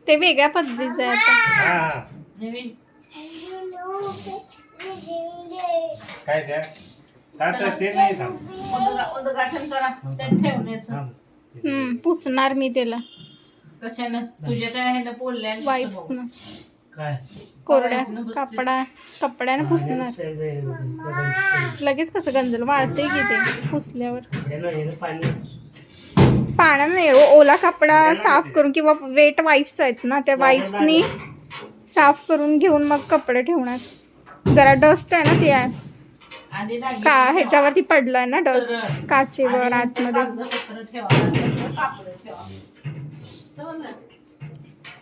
ते वेगळ्या पद्धतीचं आहे आता. काय त्या ते नाही उद्घाटन करा ठेवण्याचं. पुसणार मी त्याला कशानं तुझ्या त्या बोलल्या वाईप्स न काय कोरड्या कपड्यानं पुसणार. लगेच कसं गंजल वाळते की ते पुसल्यावर. पाण्यानं नाही, ओला कपडा साफ करून किंवा वेट वाईप्स आहेत ना, त्या वाईप्सनी साफ करून घेऊन मग कपडे ठेवणार. जरा डस्ट आहे ना, ते आहे का ह्याच्यावरती पडलंय ना डस्ट, काचेवर आतमध्ये.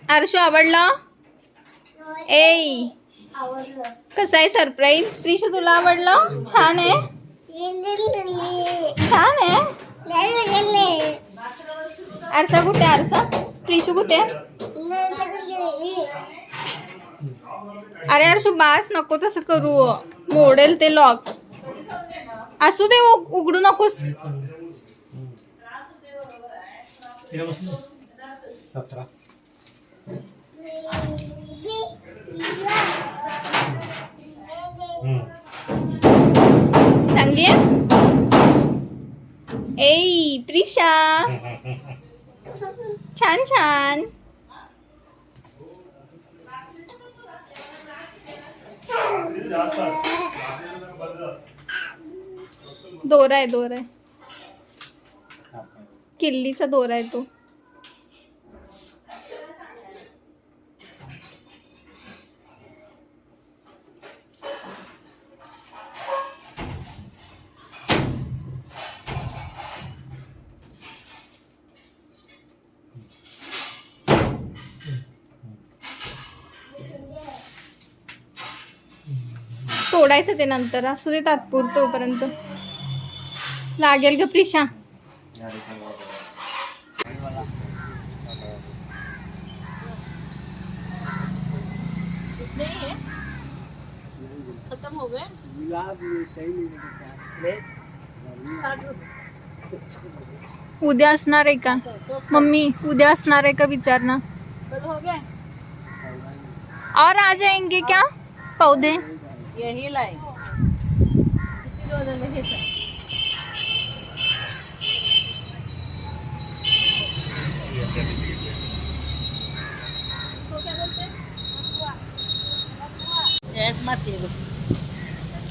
आरशू आवडलं? ए कसं आहे सरप्राईज? प्रिशू तुला आवडलं? छान आहे, छान आहे. आरसा कुठे? आरसा प्रिशू कुठे? अरे आरशू बास, नको तसं करू, मोडेल ते लॉक. असू दे, उघडू नकोस. 17 चांगली आहे. ए प्रिशा, छान छान. दोरा आहे, दोरा आहे, किल्लीचा दोरा आहे तो. तोडायचं ते नंतर, असू दे तात्पुरतं तोपर्यंत. लागेल ग प्रिशा. खत्म हो गए. उद्या असणार आहे का मम्मी? उद्या असणार आहे का विचार ना. और आ जाएंगे क्या पौधे? यही लाई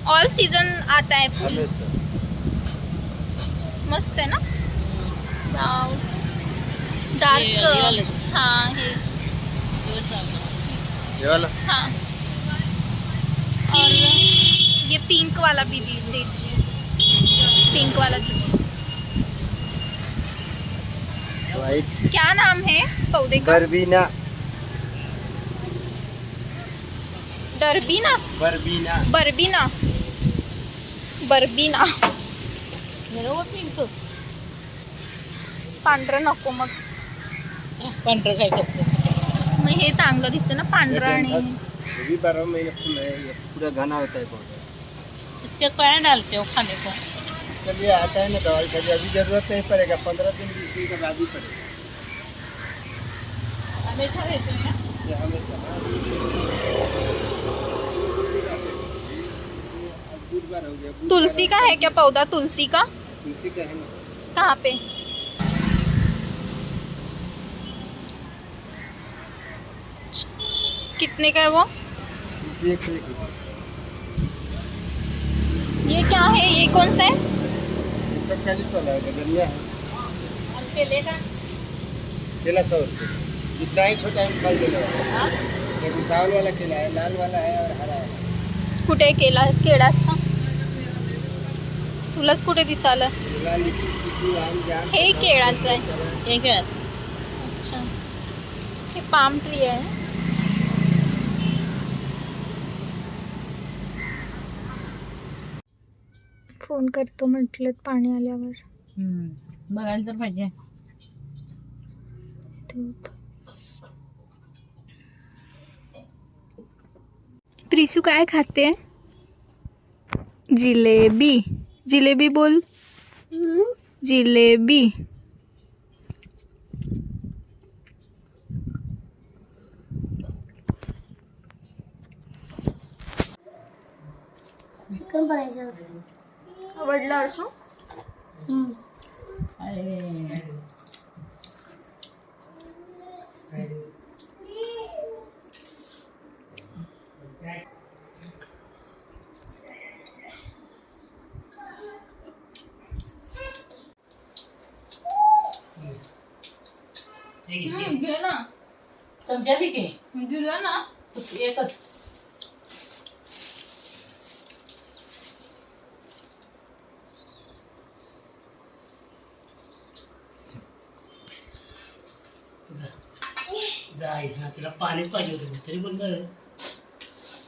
ऑल सीजन आता है फूल. मस्त है ना. डार्क. हाँ ये वाला. हाँ, और ये पिंक वाला भी दीजिए. पिंक वाला दीजिए. वाइट. क्या नाम है पौधे का? बरबीना. डरबीना. बरबीना. बरबीना. बरबीना. पिंक. पांढरं नको मग. पांढरं काय करते मग हे चांगलं दिसतं ना पांढरं. आणि ये भी 12 महीने फूल है, ये पूरा घना होता है पौधा. इसके क्या डालते हो खाने को? इसके लिए आता है ना दवाई का, अभी जरूरत नहीं पड़ेगा, 15 दिन 20 दिन के बाद ही पड़ेगा. हमेशा रहते हैं ये हमेशा बुधवार हो गया. तुलसी का है क्या पौधा? तुलसी का. तुलसी का है ना. कहाँ पे? कितने का है वो? तुलसी 1 ये क्या है? ये कौन सा है? 140 वाला है, गगनिया है. और केले का? केला 100 रुपये. इतना ही छोटा है, फल देने वाला. ये विशाल वाला केला है, लाल वाला है और हरा वाला. कुठे केला? केळाचा तुलाच कुठे दिसाला? केला, लीची, चीकू, आम, जाम. हे केळाचं आहे. ये क्या? अच्छा, हे पाम ट्री आहे. फोन करतो म्हटलं पाणी आल्यावर. बघायला तर पाहिजे. प्रिसू काय खाते? जिलेबी. जिलेबी बोल. जिलेबी. चिकन बनायचं आवडलं असो. अरे घे ना. चमचा दे की दिलं ना. एकच. जा तिला पाणीच पाहिजे होतं तरी पण